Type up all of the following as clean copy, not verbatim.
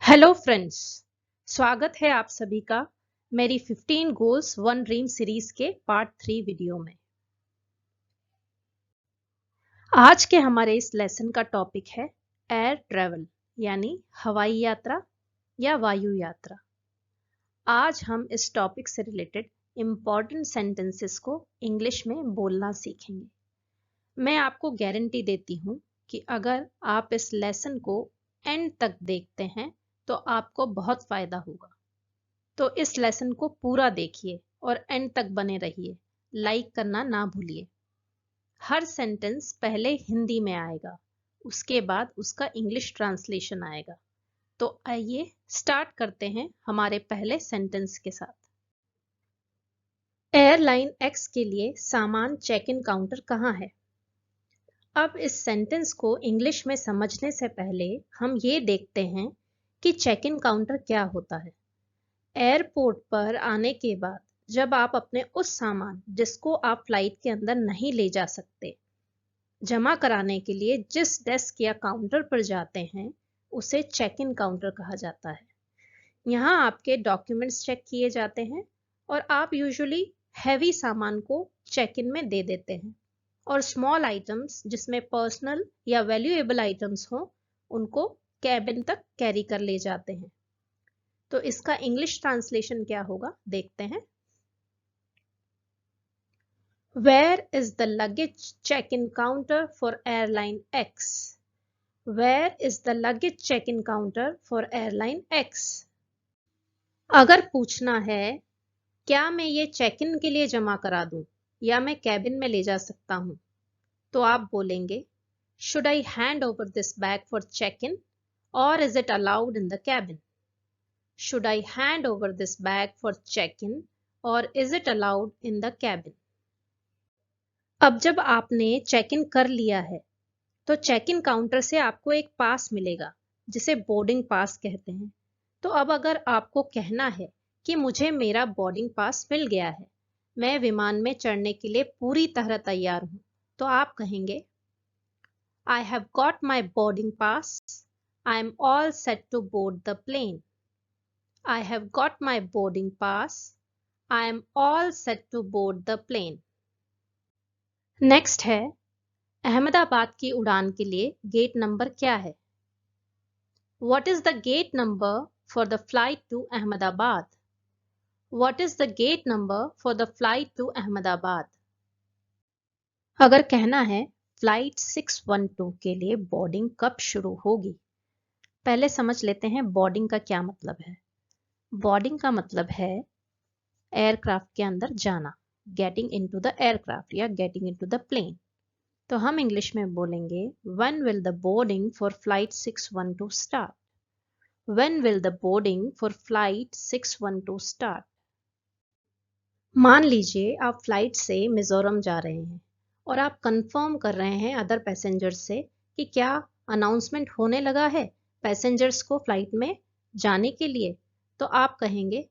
Hello friends, स्वागत है आप सभी का मेरी 15 गोल्स वन ड्रीम सीरीज के पार्ट 3 वीडियो में। आज के हमारे इस लेसन का टॉपिक है एयर ट्रैवल यानी हवाई यात्रा या वायु यात्रा। आज हम इस टॉपिक से रिलेटेड इंपॉर्टेंट सेंटेंसेस को इंग्लिश में बोलना सीखेंगे। मैं आपको गारंटी देती हूँ कि अगर आप इस लेसन को एंड तक देखते हैं तो आपको बहुत फायदा होगा। तो इस लेसन को पूरा देखिए और एंड तक बने रहिए। लाइक करना ना भूलिए। हर सेंटेंस पहले हिंदी में आएगा, उसके बाद उसका इंग्लिश ट्रांसलेशन आएगा। तो आइए स्टार्ट करते हैं हमारे पहले सेंटेंस के साथ। एयरलाइन एक्स के लिए सामान चेक इन काउंटर कहाँ है? अब इस सेंटेंस को इंग्लिश में समझने से पहले हम ये देखते हैं कि चेक इन काउंटर क्या होता है। एयरपोर्ट पर आने के बाद जब आप अपने उस सामान जिसको आप फ्लाइट के अंदर नहीं ले जा सकते, जमा कराने के लिए जिस डेस्क या काउंटर पर जाते हैं, उसे चेक इन काउंटर कहा जाता है। यहाँ आपके डॉक्यूमेंट्स चेक किए जाते हैं और आप यूजुअली हैवी सामान को चेक इन में दे देते हैं और स्मॉल आइटम्स जिसमें पर्सनल या वैल्यूएबल आइटम्स हो उनको कैबिन तक कैरी कर ले जाते हैं। तो इसका इंग्लिश ट्रांसलेशन क्या होगा देखते हैं। Where is the luggage check-in counter for airline X? Where is the luggage check-in counter for airline X? अगर पूछना है क्या मैं ये चेक इन के लिए जमा करा दूं या मैं कैबिन में ले जा सकता हूं, तो आप बोलेंगे Should I hand over this bag for check-in or is it allowed in the cabin? Should I hand over this bag for check-in or is it allowed in the cabin? अब जब आपने चेक इन कर लिया है तो check in counter से आपको एक पास मिलेगा जिसे बोर्डिंग पास कहते हैं। तो अब अगर आपको कहना है कि मुझे मेरा बोर्डिंग पास मिल गया है, मैं विमान में चढ़ने के लिए पूरी तरह तैयार हूं, तो आप कहेंगे I have got my boarding pass. I am all set to board the plane. I have got my boarding pass. I am all set to board the plane. Next है अहमदाबाद की उड़ान के लिए गेट नंबर क्या है? What is the gate number for the flight to Ahmedabad? What is the gate number for the flight to Ahmedabad? अगर कहना है फ्लाइट 612 के लिए बोर्डिंग कब शुरू होगी, पहले समझ लेते हैं बोर्डिंग का क्या मतलब है। बोर्डिंग का मतलब है एयरक्राफ्ट के अंदर जाना, गेटिंग इनटू द एयरक्राफ्ट या गेटिंग इनटू द प्लेन। तो हम इंग्लिश में बोलेंगे When will the boarding for flight 612 start? When will the boarding for flight 612 start? मान लीजिए आप फ्लाइट से मिजोरम जा रहे हैं और आप कंफर्म कर रहे हैं अदर पैसेंजर्स से कि क्या अनाउंसमेंट होने लगा है पैसेंजर्स को फ्लाइट में जाने के लिए। तो आप कहेंगे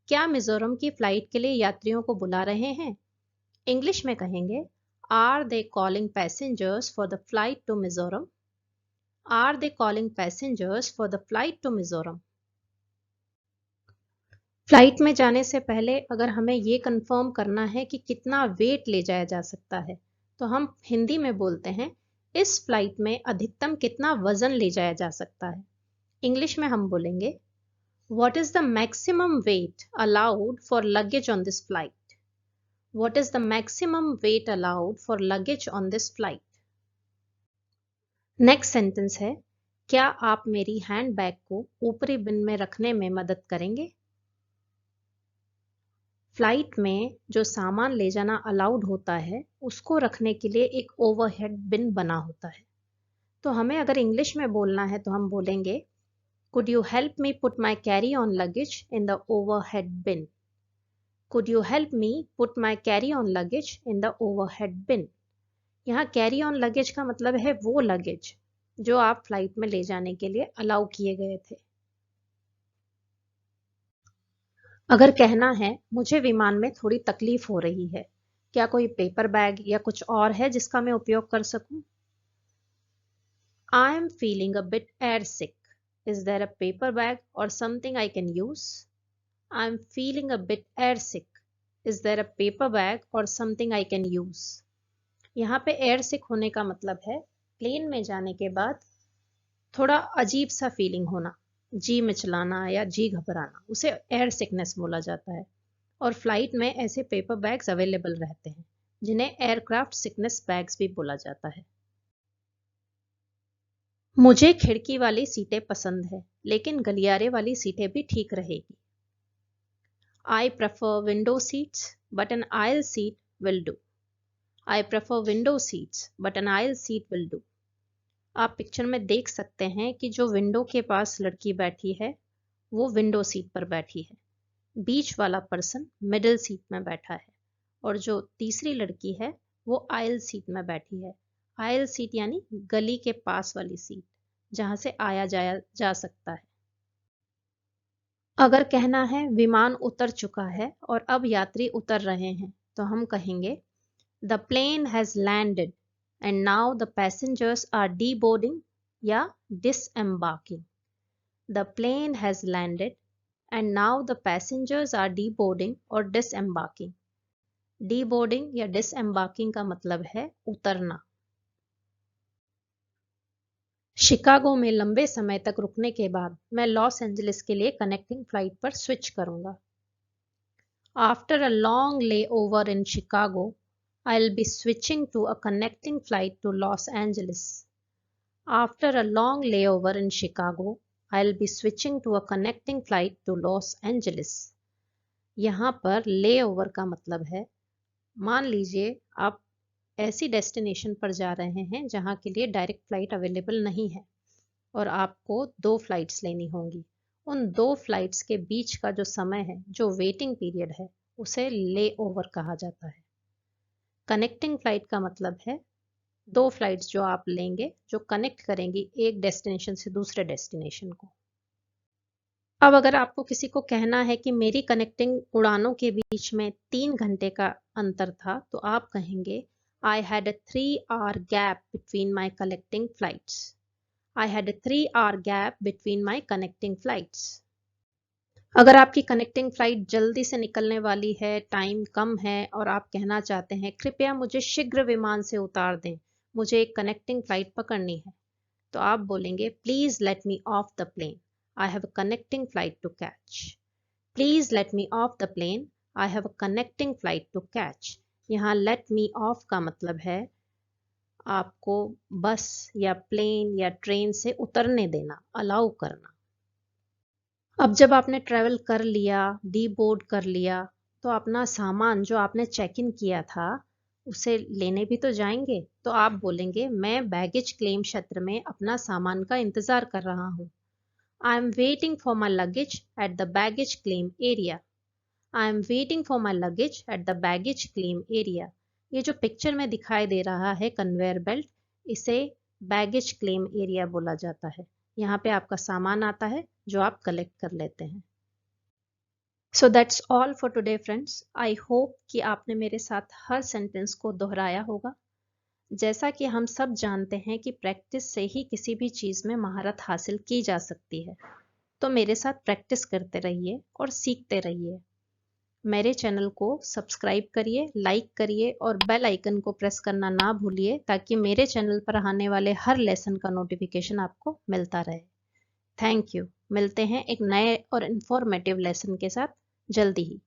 क्या मिजोरम की फ्लाइट के लिए यात्रियों को बुला रहे हैं? इंग्लिश में कहेंगे Are they calling passengers for the flight to Mizoram? Are they calling passengers for the flight to Mizoram? Flight में जाने से पहले अगर हमें ये कंफर्म करना है कि कितना वेट ले जाया जा सकता है, तो हम हिंदी में बोलते हैं इस फ्लाइट में अधिकतम कितना वजन ले जाया जा सकता है। इंग्लिश में हम बोलेंगे What is the maximum weight allowed for luggage on this flight? What is the maximum weight allowed for luggage on this flight? Next sentence है क्या आप मेरी हैंड बैग को ऊपरी बिन में रखने में मदद करेंगे? फ्लाइट में जो सामान ले जाना अलाउड होता है उसको रखने के लिए एक ओवरहेड बिन बना होता है। तो हमें अगर इंग्लिश में बोलना है तो हम बोलेंगे Could you help me put my carry-on luggage in the overhead bin? Could you help me put my carry-on luggage in the overhead bin? यहाँ कैरी ऑन लगेज का मतलब है वो लगेज जो आप फ्लाइट में ले जाने के लिए अलाउ किए गए थे। अगर कहना है मुझे विमान में थोड़ी तकलीफ हो रही है, क्या कोई पेपर बैग या कुछ और है जिसका मैं उपयोग कर सकूं? I am feeling a bit air sick. Is there a paper bag or something I can use? I'm feeling a bit airsick. Is there a paper bag or something I can use? यहाँ पे airsick होने का मतलब है plane में जाने के बाद थोड़ा अजीब सा फीलिंग होना, जी मिचलाना या जी घबराना, उसे एयर सिकनेस बोला जाता है। और फ्लाइट में ऐसे पेपर बैग्स अवेलेबल रहते हैं जिन्हें एयरक्राफ्ट सिकनेस बैग्स भी बोला जाता है। मुझे खिड़की वाली सीटें पसंद है, लेकिन गलियारे वाली सीटें भी ठीक रहेगी। I prefer window seats, but an aisle seat will do. I prefer window seats, but an aisle seat will do. आप पिक्चर में देख सकते हैं कि जो विंडो के पास लड़की बैठी है वो विंडो सीट पर बैठी है, बीच वाला पर्सन मिडिल सीट में बैठा है और जो तीसरी लड़की है वो आयल सीट में बैठी है। आयल सीट यानी गली के पास वाली सीट जहां से आया जाया जा सकता है। अगर कहना है विमान उतर चुका है और अब यात्री उतर रहे हैं तो हम कहेंगे the plane has landed and now the passengers are deboarding या disembarking. The plane has landed and now the passengers are deboarding और डिसएम्बार्किंग। डीबोर्डिंग या डिसएम्बार्किंग का मतलब है उतरना। शिकागो में लंबे समय तक रुकने के बाद मैं लॉस एंजलिस के लिए कनेक्टिंग फ्लाइट पर स्विच करूंगा। After a long layover in Chicago I will be switching to a connecting flight to Los Angeles. After a long layover in Chicago I will be switching to a connecting flight to Los Angeles. यहाँ पर ले over का मतलब है, मान लीजिए आप ऐसी डेस्टिनेशन पर जा रहे हैं जहां के लिए डायरेक्ट फ्लाइट अवेलेबल नहीं है और आपको 2 फ्लाइट्स लेनी होंगी। उन 2 फ्लाइट्स के बीच का जो समय है, जो वेटिंग पीरियड है, उसे ले ओवर कहा जाता है। कनेक्टिंग फ्लाइट का मतलब है 2 फ्लाइट्स जो आप लेंगे जो कनेक्ट करेंगी एक डेस्टिनेशन से दूसरे डेस्टिनेशन को। अब अगर आपको किसी को कहना है कि मेरी कनेक्टिंग उड़ानों के बीच में 3 घंटे का अंतर था तो आप कहेंगे I had a 3-hour gap between my connecting flights. I had a 3-hour gap between my connecting flights. अगर आपकी कनेक्टिंग फ्लाइट जल्दी से निकलने वाली है, टाइम कम है और आप कहना चाहते हैं कृपया मुझे शीघ्र विमान से उतार दें, मुझे एक कनेक्टिंग फ्लाइट पकड़नी है, तो आप बोलेंगे please let me off the plane, I have a connecting flight to catch. Please let me off the plane. I have a connecting flight to catch. यहाँ let me off का मतलब है आपको बस या प्लेन या ट्रेन से उतरने देना, अलाउ करना। अब जब आपने ट्रैवल कर लिया, डीबोर्ड कर लिया, तो अपना सामान जो आपने चेक इन किया था उसे लेने भी तो जाएंगे, तो आप बोलेंगे मैं बैगेज क्लेम क्षेत्र में अपना सामान का इंतजार कर रहा हूँ। I am waiting for my luggage at the baggage claim area. I am waiting for my luggage at the baggage claim area. ये जो पिक्चर में दिखाई दे रहा है कन्वेयर बेल्ट, इसे बैगेज क्लेम एरिया बोला जाता है। यहाँ पे आपका सामान आता है जो आप कलेक्ट कर लेते हैं। So that's all for today friends. I hope कि आपने मेरे साथ हर सेंटेंस को दोहराया होगा। जैसा कि हम सब जानते हैं कि प्रैक्टिस से ही किसी भी चीज़ में महारत हासिल की जा सकती है, तो मेरे साथ प्रैक्टिस करते रहिए और सीखते रहिए। मेरे चैनल को सब्सक्राइब करिए, लाइक करिए और बेल आइकन को प्रेस करना ना भूलिए ताकि मेरे चैनल पर आने वाले हर लेसन का नोटिफिकेशन आपको मिलता रहे। Thank you. मिलते हैं एक नए और इन्फॉर्मेटिव लेसन के साथ जल्दी ही।